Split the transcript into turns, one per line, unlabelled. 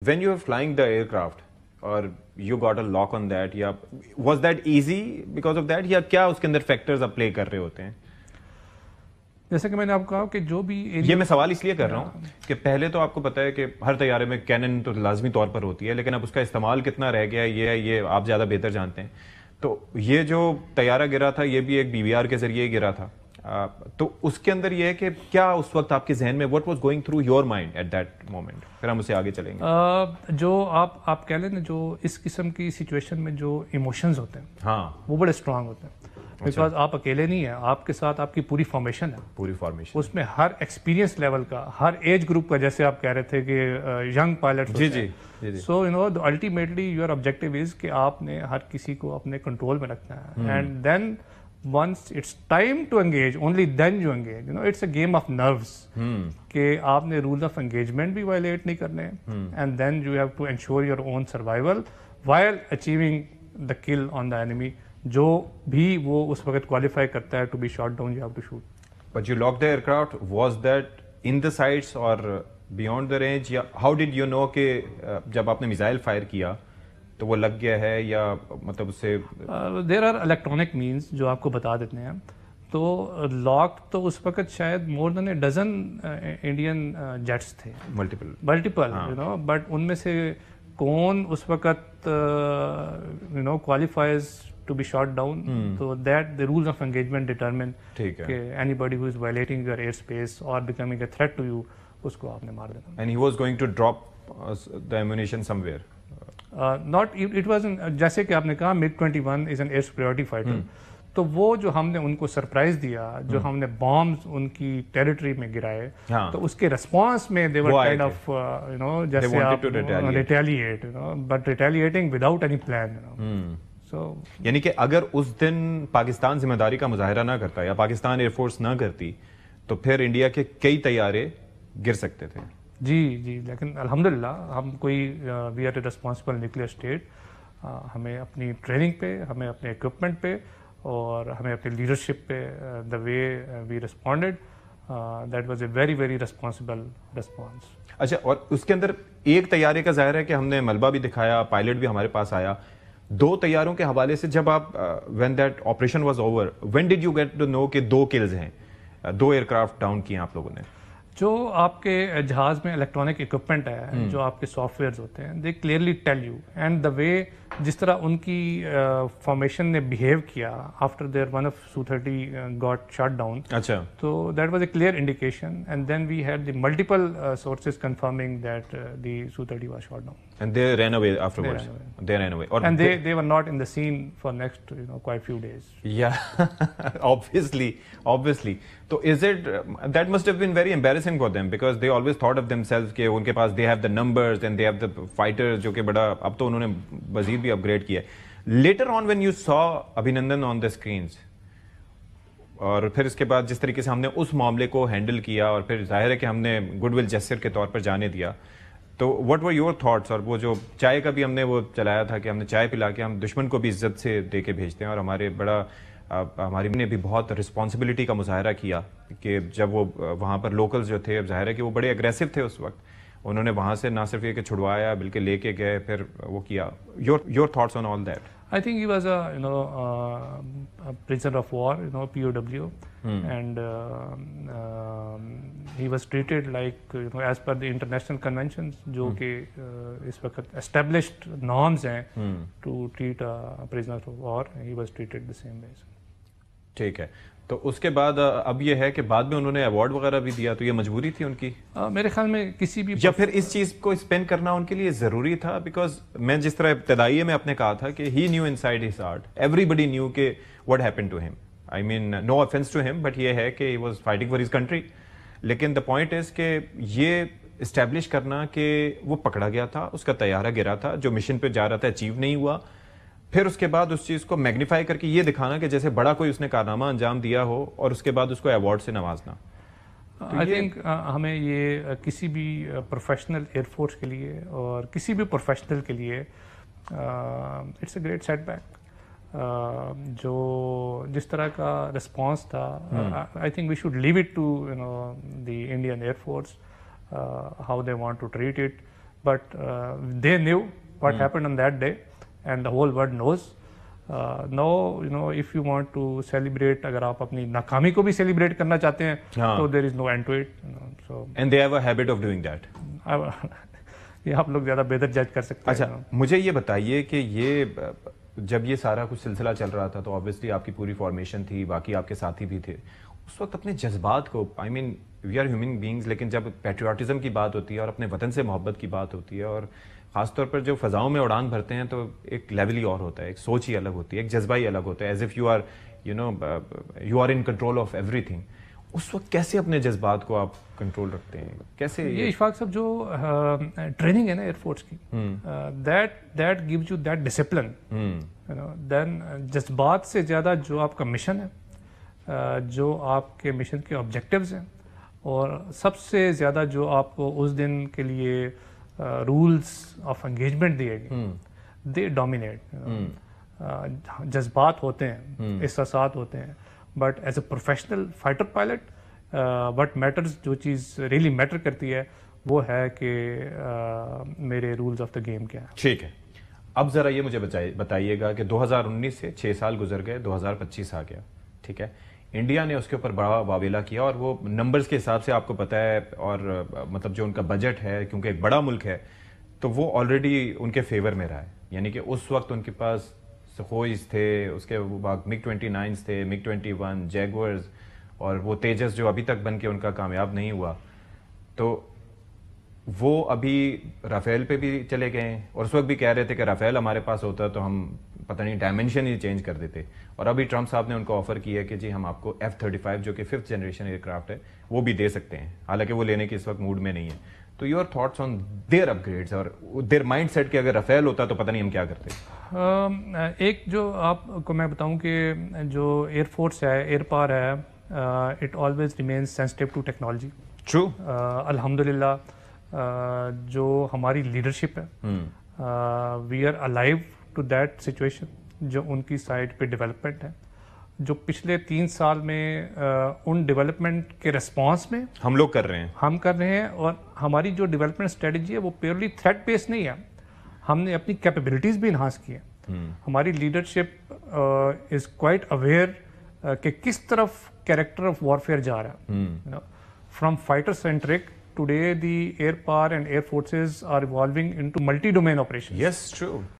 When you were flying the aircraft or you got a lock on that, या was that easy because of that, या क्या उसके अंदर factors आप play कर रहे होते हैं?
जैसे कि मैंने आपको कहा कि जो भी
ये मैं सवाल इसलिए कर रहा हूँ कि पहले तो आपको पता है कि हर तैयारे में कैनन तो लाजमी तौर पर होती है, लेकिन अब उसका इस्तेमाल कितना रह गया है ये आप ज़्यादा बेहतर जानते हैं. तो ये जो तैयारा गिरा था ये भी एक BVR के जरिए गिरा था. तो उसके अंदर ये है कि क्या उस वक्त आपके जहन में what was going through your mind at that moment, फिर हम उससे आगे चलेंगे.
जो आप कह लें ना, जो इस किस्म की सिचुएशन में जो इमोशंस होते हैं,
हाँ,
वो बड़े स्ट्रांग होते हैं. बिकॉज आप अकेले नहीं हैं, आपके साथ आपकी पूरी फॉर्मेशन है.
पूरी फॉर्मेशन
उसमें हर एक्सपीरियंस लेवल का, हर एज ग्रुप का, जैसे आप कह रहे थे कि यंग पायलट.
जी जी.
So you know ultimately your objective is कि आपने हर किसी को अपने कंट्रोल में रखना है. And then once it's time to engage, only then you engage. You know, it's a game of nerves. कि आपने rules of engagement भी violate नहीं करने, and then you have to ensure your own survival while achieving the kill on the enemy. जो भी वो उस वक्त qualify करता है to be shot down, you have to shoot.
But you locked the aircraft. Was that in the sights or beyond the range? या how did you know कि जब आपने मिसाइल फायर किया तो वो लग गया है, या मतलब उससे
देयर आर इलेक्ट्रॉनिक मीन्स जो आपको बता देते हैं. तो लॉक तो उस वक्त शायद more than a dozen Indian jets थे, मल्टीपल यू नो. बट उनमें से कौन उस वक्त you know qualifies to be shot down, तो that the rules of engagement determine कि anybody who is violating your air space और becoming a threat to you, उसको आपने मार देना.
And he was going to drop the ammunition somewhere.
Not it was, जैसे कि आपने कहा MiG-21 is an air superiority fighter. तो वो जो हमने उनको सरप्राइज दिया, जो हमने बॉम्ब्स उनकी टेरिटरी में गिराए, तो उसके रिस्पांस में they were kind of you know जैसे आप retaliate, you know, but retaliating without any plan, you know. So
यानी कि अगर उस दिन पाकिस्तान जिम्मेदारी का मुजाहरा ना करता या पाकिस्तान एयरफोर्स ना करती तो फिर इंडिया के कई तैयारे गिर सकते थे.
जी जी. लेकिन अल्हम्दुलिल्लाह हम कोई we are a responsible nuclear state. हमें अपनी ट्रेनिंग पे, हमें अपने इक्विपमेंट पे और हमें अपनी लीडरशिप पे the way we responded, that was a very very responsible response.
अच्छा, और उसके अंदर एक तैयारे का जाहिर है कि हमने मलबा भी दिखाया, पायलट भी हमारे पास आया. दो तैयारों के हवाले से जब आप when that operation was over, when did you get to know कि 2 किल्स हैं, 2 एयरक्राफ्ट डाउन किए आप लोगों ने?
जो आपके जहाज में इलेक्ट्रॉनिक इक्विपमेंट है, जो आपके सॉफ्टवेयर्स होते हैं, they clearly tell you. And the way जिस तरह उनकी फॉर्मेशन ने बिहेव किया after their one of Su-30 got shut down.
अच्छा.
तो that was a clear indication, and then we had the multiple sources confirming that the Su-30 was shut down.
And they ran away afterwards. They ran away. Or
And they were not in the scene for next, you know, quite few days.
Yeah, obviously. So is it that must have been very embarrassing for them because they always thought of themselves कि उनके पास they have the numbers and they have the fighters जो कि बड़ा, अब तो उन्होंने मज़ीद भी अपग्रेड किया. Later on when you saw अभिनंदन on the screens, और फिर इसके बाद जिस तरीके से हमने उस मामले को हैंडल किया और फिर जाहिर है कि हमने गुडविल जेस्चर के तौर पर जाने दिया, तो व्हाट वर योर थॉट्स? और वो जो चाय का भी हमने वो चलाया था कि हमने चाय पिला के हम दुश्मन को भी इज्जत से दे के भेजते हैं, और हमारे बड़ा हमारी ने भी बहुत रिस्पॉन्सिबिलिटी का मुजाहरा किया कि जब वो वहाँ पर लोकल्स जो थे, अब जाहिर है कि वो बड़े अग्रेसिव थे उस वक्त, उन्होंने वहाँ से ना सिर्फ ये कि छुड़वाया बल्कि लेके गए, फिर वो किया. Your thoughts on all that?
I think he was a prisoner of war, you know, POW, and he was treated like, you know, as per the international conventions, जो कि इस वक्त established norms हैं to treat a prisoner of war. He was treated the same way.
ठीक है. तो उसके बाद अब ये है कि बाद में उन्होंने अवार्ड वगैरह भी दिया, तो ये मजबूरी थी उनकी
मेरे ख्याल में किसी भी,
या फिर इस चीज को स्पेंड करना उनके लिए जरूरी था? बिकॉज मैं जिस तरह इब्तदाई में आपने कहा था कि he knew inside his heart, everybody knew के what happened to him. I mean no offence to him, but ये है कि he was fighting for his country. लेकिन द पॉइंट इज कि ये इस्टेब्लिश करना कि वो पकड़ा गया था, उसका तैयारा गिरा था, जो मिशन पे जा रहा था अचीव नहीं हुआ, फिर उसके बाद उस चीज को मैग्नीफाई करके ये दिखाना कि जैसे बड़ा कोई उसने कारनामा अंजाम दिया हो, और उसके बाद उसको अवार्ड से नवाजना.
आई थिंक हमें ये किसी भी प्रोफेशनल एयरफोर्स के लिए और किसी भी प्रोफेशनल के लिए इट्स अ ग्रेट सेटबैक. जो जिस तरह का रिस्पांस था, I think we should leave it to, you know, the Indian Air Force, how they want to treat it. but they knew what happened on that day, and the whole world knows. Now, you know, if you want to celebrate, اگر آپ اپنی ناکامی کو بھی celebrate کرنا چاہتے ہیں تو there is no end to it, you know, so
and they have a habit of doing that.
یہ آپ لوگ زیادہ بہتر جج کر سکتے ہیں.
اچھا مجھے یہ بتائیے کہ یہ جب یہ سارا کچھ سلسلہ چل رہا تھا تو obviously آپ کی پوری فارمیشن تھی, باقی آپ کے ساتھی بھی تھے, اس وقت اپنے جذبات کو, I mean we are human beings, لیکن جب پیٹریوٹزم کی بات ہوتی ہے اور اپنے وطن سے محبت کی بات ہوتی ہے اور خاص طور پر جو فضاؤں میں اڑان بھرتے ہیں تو ایک لیول ہی اور ہوتا ہے, ایک سوچ ہی الگ ہوتی ہے, ایک جذبہ ہی الگ ہوتا ہے, as if you are you know you are in control of ایوری تھنگ. اس وقت کیسے اپنے جذبات کو آپ کنٹرول رکھتے ہیں, کیسے؟
یہ اشفاق صاحب جو ٹریننگ ہے نا ایئر فورس کی, that gives you that discipline, then جذبات سے زیادہ جو آپ کا مشن ہے, جو آپ کے مشن کے آبجیکٹیوز ہیں, اور سب سے زیادہ جو آپ کو اس دن کے لیے رولز آف انگیجمنٹ دیے گئے, دے ڈومینیٹ. جذبات ہوتے ہیں, احساسات ہوتے ہیں, but as a professional fighter pilot what matters, جو چیز ریئلی میٹر کرتی ہے وہ ہے کہ میرے رولز آف دا گیم کیا ہے.
ٹھیک ہے, اب ذرا یہ مجھے بتائیے گا کہ 2019 سے 6 سال گزر گئے, 2025 آ گیا, ٹھیک ہے, انڈیا نے اس کے اوپر بڑا واویلہ کیا, اور وہ نمبرز کے حساب سے آپ کو پتہ ہے, اور مطلب جو ان کا بجٹ ہے کیونکہ ایک بڑا ملک ہے تو وہ آلریڈی ان کے فیور میں رہا ہے. یعنی کہ اس وقت ان کے پاس سخوئز تھے, اس کے بعد MiG 29 تھے, MiG 21, جیگورز, اور وہ تیجس جو ابھی تک بن کے ان کا کامیاب نہیں ہوا, تو وہ ابھی رافیل پہ بھی چلے گئے ہیں, اور اس وقت بھی کہہ رہے تھے کہ رافیل ہمارے پاس ہوتا تو ہم پتہ نہیں ڈائمینشن ہی چینج کر دیتے, اور ابھی ٹرمپ صاحب نے ان کو آفر کیا کہ جی ہم آپ کو F-35 جو کہ 5th جنریشن ایئر کرافٹ ہے وہ بھی دے سکتے ہیں, حالانکہ وہ لینے کے اس وقت موڈ میں نہیں ہے. تو یور تھاٹس آن دیئر اپ گریڈس اور دیئر مائنڈ سیٹ کہ اگر رافیل ہوتا تو پتہ نہیں ہم کیا کرتے.
ایک جو آپ کو میں بتاؤں کہ جو ایئر فورس ہے, ایئر پاور ہے, it always remains sensitive to technology.
True.
الحمد للہ جو ہماری لیڈرشپ ہے, we are alive to that situation جو ان کی سائڈ پہ ڈیولپمنٹ ہے, جو پچھلے 3 سال میں ان ڈیولپمنٹ کے ریسپانس میں
ہم لوگ کر رہے ہیں,
اور ہماری جو ڈیولپمنٹ اسٹریٹجی ہے وہ پیورلی تھریٹ بیس نہیں ہے, ہم نے اپنی کیپیبلٹیز بھی انہانس کی ہیں. ہماری لیڈرشپ از کوائٹ اویئر کہ کس طرف کیریکٹر آف وارفیئر جا رہا ہے. From fighter centric, today the air power and air forces are evolving into multi domain operation.
Yes, true.